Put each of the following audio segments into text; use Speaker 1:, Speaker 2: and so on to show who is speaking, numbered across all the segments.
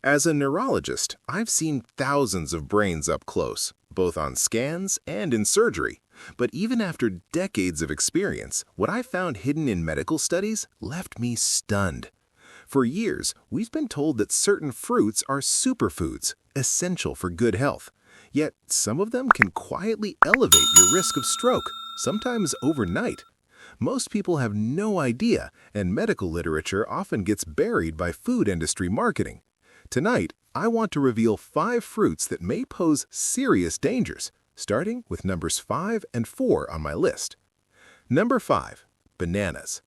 Speaker 1: As a neurologist, I've seen thousands of brains up close, both on scans and in surgery. But even after decades of experience, what I found hidden in medical studies left me stunned. For years, we've been told that certain fruits are superfoods, essential for good health. Yet, some of them can quietly elevate your risk of stroke, sometimes overnight. Most people have no idea, and medical literature often gets buried by food industry marketing. Tonight, I want to reveal 5 fruits that may pose serious dangers, starting with numbers 5 and 4 on my list. Number 5. Bananas.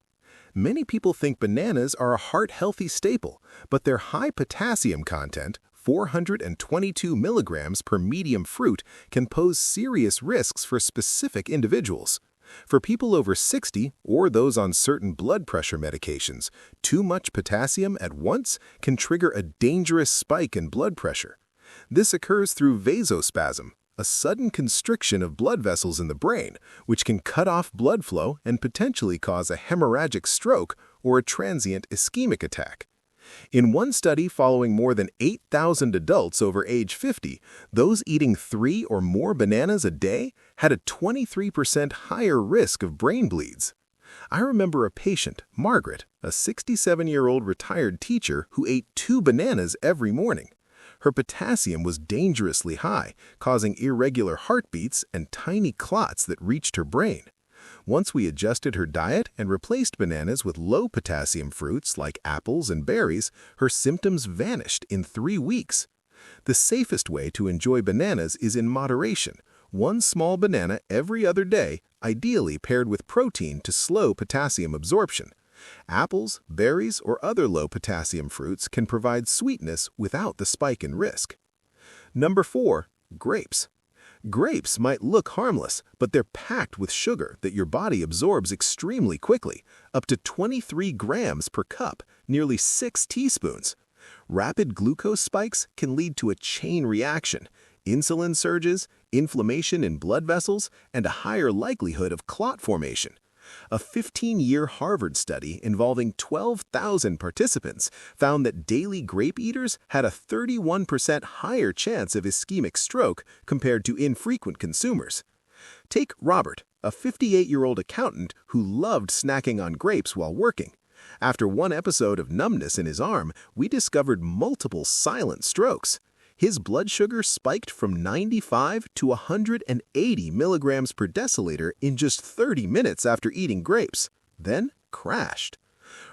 Speaker 1: Many people think bananas are a heart-healthy staple, but their high potassium content, 422 milligrams per medium fruit, can pose serious risks for specific individuals. For people over 60 or those on certain blood pressure medications, too much potassium at once can trigger a dangerous spike in blood pressure. This occurs through vasospasm, a sudden constriction of blood vessels in the brain, which can cut off blood flow and potentially cause a hemorrhagic stroke or a transient ischemic attack. In one study following more than 8,000 adults over age 50, those eating 3 or more bananas a day had a 23% higher risk of brain bleeds. I remember a patient, Margaret, a 67-year-old retired teacher who ate 2 bananas every morning. Her potassium was dangerously high, causing irregular heartbeats and tiny clots that reached her brain. Once we adjusted her diet and replaced bananas with low-potassium fruits like apples and berries, her symptoms vanished in 3 weeks. The safest way to enjoy bananas is in moderation. 1 small banana every other day, ideally paired with protein to slow potassium absorption. Apples, berries, or other low-potassium fruits can provide sweetness without the spike in risk. Number 4. Grapes. Grapes might look harmless, but they're packed with sugar that your body absorbs extremely quickly, up to 23 grams per cup, nearly 6 teaspoons. Rapid glucose spikes can lead to a chain reaction, insulin surges, inflammation in blood vessels, and a higher likelihood of clot formation. A 15-year Harvard study involving 12,000 participants found that daily grape eaters had a 31% higher chance of ischemic stroke compared to infrequent consumers. Take Robert, a 58-year-old accountant who loved snacking on grapes while working. After one episode of numbness in his arm, we discovered multiple silent strokes. His blood sugar spiked from 95 to 180 milligrams per deciliter in just 30 minutes after eating grapes, then crashed.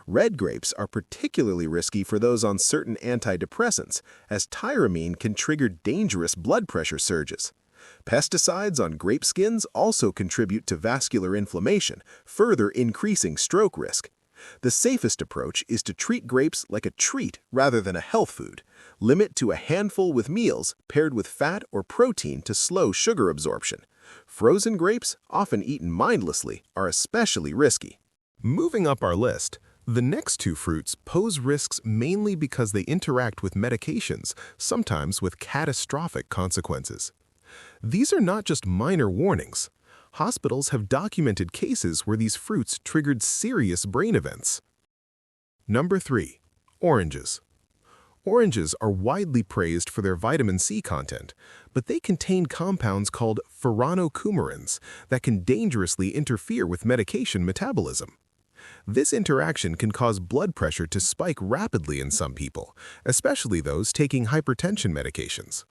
Speaker 1: Red grapes are particularly risky for those on certain antidepressants, as tyramine can trigger dangerous blood pressure surges. Pesticides on grape skins also contribute to vascular inflammation, further increasing stroke risk. The safest approach is to treat grapes like a treat rather than a health food. Limit to a handful with meals paired with fat or protein to slow sugar absorption. Frozen grapes, often eaten mindlessly, are especially risky. Moving up our list, the next 2 fruits pose risks mainly because they interact with medications, sometimes with catastrophic consequences. These are not just minor warnings. Hospitals have documented cases where these fruits triggered serious brain events. Number 3. Oranges. Oranges are widely praised for their vitamin C content, but they contain compounds called furanocoumarins that can dangerously interfere with medication metabolism. This interaction can cause blood pressure to spike rapidly in some people, especially those taking hypertension medications.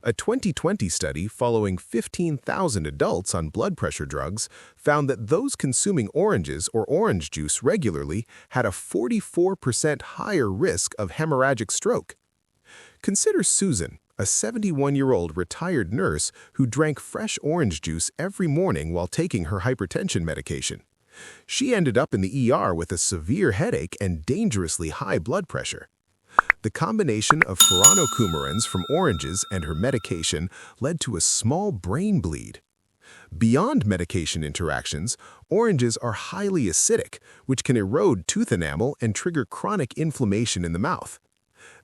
Speaker 1: A 2020 study following 15,000 adults on blood pressure drugs found that those consuming oranges or orange juice regularly had a 44% higher risk of hemorrhagic stroke. Consider Susan, a 71-year-old retired nurse who drank fresh orange juice every morning while taking her hypertension medication. She ended up in the ER with a severe headache and dangerously high blood pressure. The combination of furanocoumarins from oranges and her medication led to a small brain bleed. Beyond medication interactions, oranges are highly acidic, which can erode tooth enamel and trigger chronic inflammation in the mouth.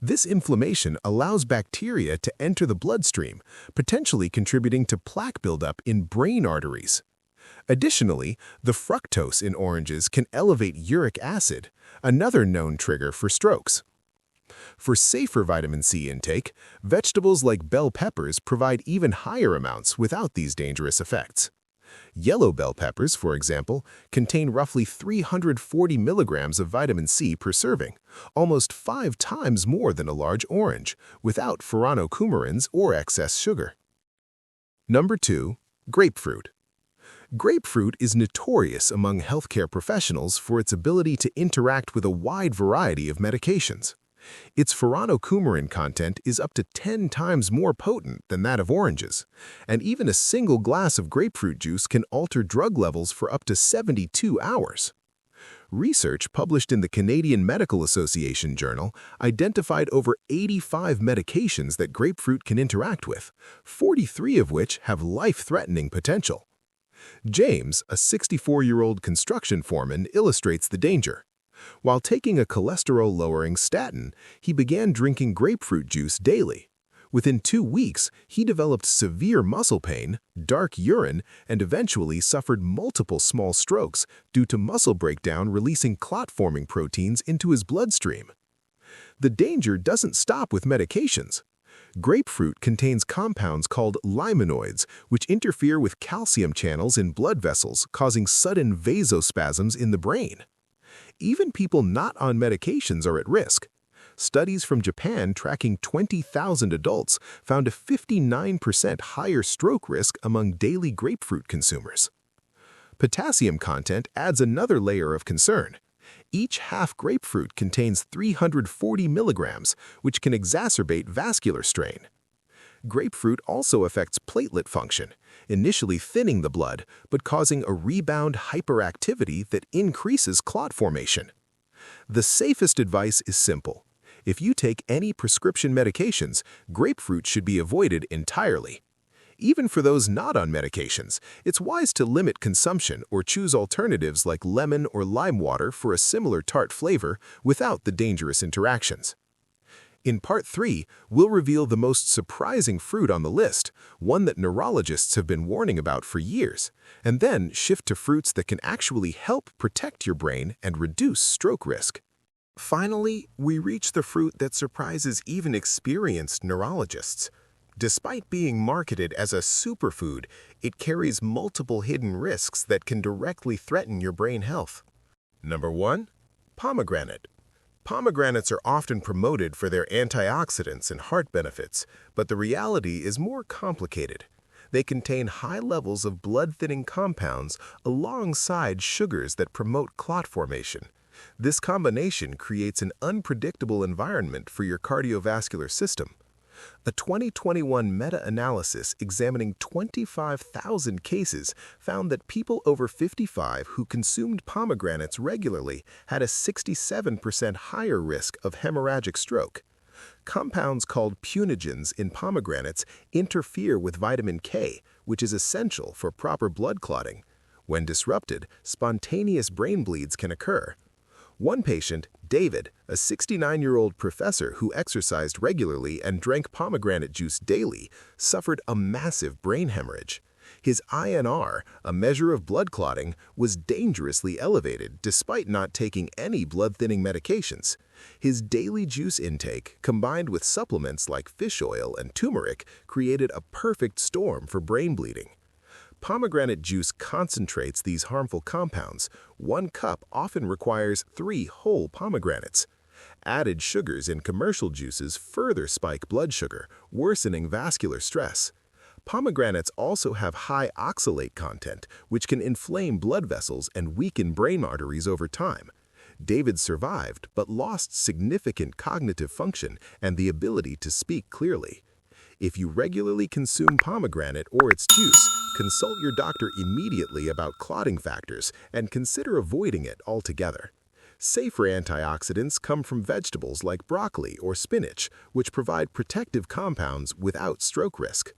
Speaker 1: This inflammation allows bacteria to enter the bloodstream, potentially contributing to plaque buildup in brain arteries. Additionally, the fructose in oranges can elevate uric acid, another known trigger for strokes. For safer vitamin C intake, vegetables like bell peppers provide even higher amounts without these dangerous effects. Yellow bell peppers, for example, contain roughly 340 milligrams of vitamin C per serving, almost 5 times more than a large orange, without furanocoumarins or excess sugar. Number 2. Grapefruit. Grapefruit is notorious among healthcare professionals for its ability to interact with a wide variety of medications. Its furanocoumarin content is up to 10 times more potent than that of oranges, and even a single glass of grapefruit juice can alter drug levels for up to 72 hours. Research published in the Canadian Medical Association Journal identified over 85 medications that grapefruit can interact with, 43 of which have life-threatening potential. James, a 64-year-old construction foreman, illustrates the danger. While taking a cholesterol-lowering statin, he began drinking grapefruit juice daily. Within 2 weeks, he developed severe muscle pain, dark urine, and eventually suffered multiple small strokes due to muscle breakdown releasing clot-forming proteins into his bloodstream. The danger doesn't stop with medications. Grapefruit contains compounds called limonoids, which interfere with calcium channels in blood vessels, causing sudden vasospasms in the brain. Even people not on medications are at risk. Studies from Japan tracking 20,000 adults found a 59% higher stroke risk among daily grapefruit consumers. Potassium content adds another layer of concern. Each half grapefruit contains 340 milligrams, which can exacerbate vascular strain. Grapefruit also affects platelet function, initially thinning the blood, but causing a rebound hyperactivity that increases clot formation. The safest advice is simple. If you take any prescription medications, grapefruit should be avoided entirely. Even for those not on medications, it's wise to limit consumption or choose alternatives like lemon or lime water for a similar tart flavor without the dangerous interactions. In Part 3, we'll reveal the most surprising fruit on the list, one that neurologists have been warning about for years, and then shift to fruits that can actually help protect your brain and reduce stroke risk. Finally, we reach the fruit that surprises even experienced neurologists. Despite being marketed as a superfood, it carries multiple hidden risks that can directly threaten your brain health. Number 1. Pomegranate. Pomegranates are often promoted for their antioxidants and heart benefits, but the reality is more complicated. They contain high levels of blood-thinning compounds alongside sugars that promote clot formation. This combination creates an unpredictable environment for your cardiovascular system. A 2021 meta-analysis examining 25,000 cases found that people over 55 who consumed pomegranates regularly had a 67% higher risk of hemorrhagic stroke. Compounds called punogens in pomegranates interfere with vitamin K, which is essential for proper blood clotting. When disrupted, spontaneous brain bleeds can occur. One patient, David, a 69-year-old professor who exercised regularly and drank pomegranate juice daily, suffered a massive brain hemorrhage. His INR, a measure of blood clotting, was dangerously elevated despite not taking any blood-thinning medications. His daily juice intake, combined with supplements like fish oil and turmeric, created a perfect storm for brain bleeding. Pomegranate juice concentrates these harmful compounds. 1 cup often requires 3 whole pomegranates. Added sugars in commercial juices further spike blood sugar, worsening vascular stress. Pomegranates also have high oxalate content, which can inflame blood vessels and weaken brain arteries over time. David survived but lost significant cognitive function and the ability to speak clearly. If you regularly consume pomegranate or its juice, consult your doctor immediately about clotting factors and consider avoiding it altogether. Safer antioxidants come from vegetables like broccoli or spinach, which provide protective compounds without stroke risk.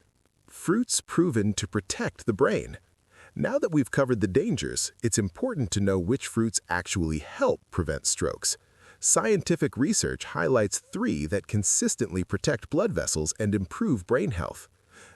Speaker 1: Fruits proven to protect the brain. Now that we've covered the dangers, it's important to know which fruits actually help prevent strokes. Scientific research highlights 3 that consistently protect blood vessels and improve brain health.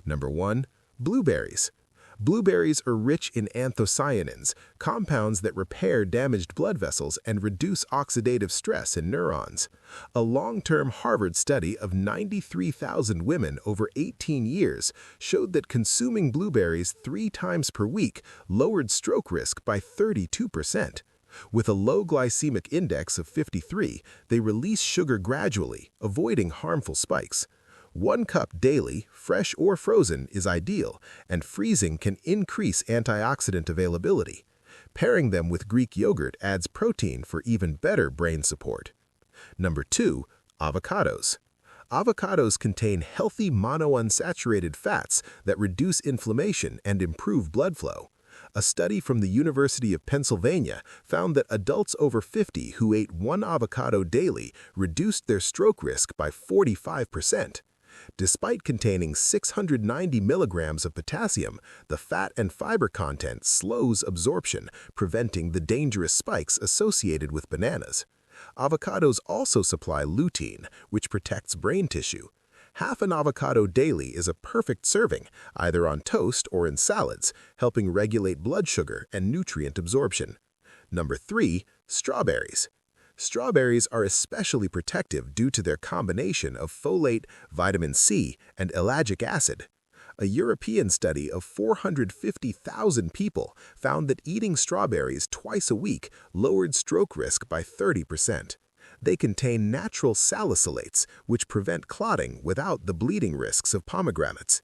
Speaker 1: Number 1. Blueberries. Blueberries are rich in anthocyanins, compounds that repair damaged blood vessels and reduce oxidative stress in neurons. A long-term Harvard study of 93,000 women over 18 years showed that consuming blueberries 3 times per week lowered stroke risk by 32%. With a low glycemic index of 53, they release sugar gradually, avoiding harmful spikes. 1 cup daily, fresh or frozen, is ideal, and freezing can increase antioxidant availability. Pairing them with Greek yogurt adds protein for even better brain support. Number 2. Avocados. Avocados contain healthy monounsaturated fats that reduce inflammation and improve blood flow. A study from the University of Pennsylvania found that adults over 50 who ate 1 avocado daily reduced their stroke risk by 45%. Despite containing 690 milligrams of potassium, the fat and fiber content slows absorption, preventing the dangerous spikes associated with bananas. Avocados also supply lutein, which protects brain tissue. Half an avocado daily is a perfect serving, either on toast or in salads, helping regulate blood sugar and nutrient absorption. Number 3. Strawberries. Strawberries are especially protective due to their combination of folate, vitamin C, and ellagic acid. A European study of 450,000 people found that eating strawberries twice a week lowered stroke risk by 30%. They contain natural salicylates, which prevent clotting without the bleeding risks of pomegranates.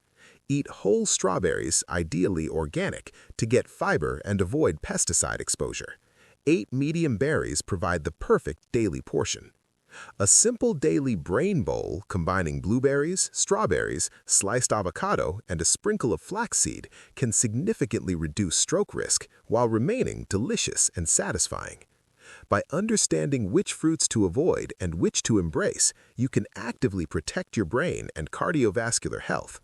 Speaker 1: Eat whole strawberries, ideally organic, to get fiber and avoid pesticide exposure. 8 medium berries provide the perfect daily portion. A simple daily brain bowl combining blueberries, strawberries, sliced avocado, and a sprinkle of flaxseed can significantly reduce stroke risk while remaining delicious and satisfying. By understanding which fruits to avoid and which to embrace, you can actively protect your brain and cardiovascular health.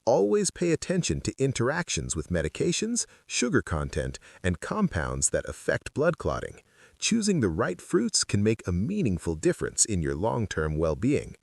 Speaker 1: Always pay attention to interactions with medications, sugar content, and compounds that affect blood clotting. Choosing the right fruits can make a meaningful difference in your long-term well-being.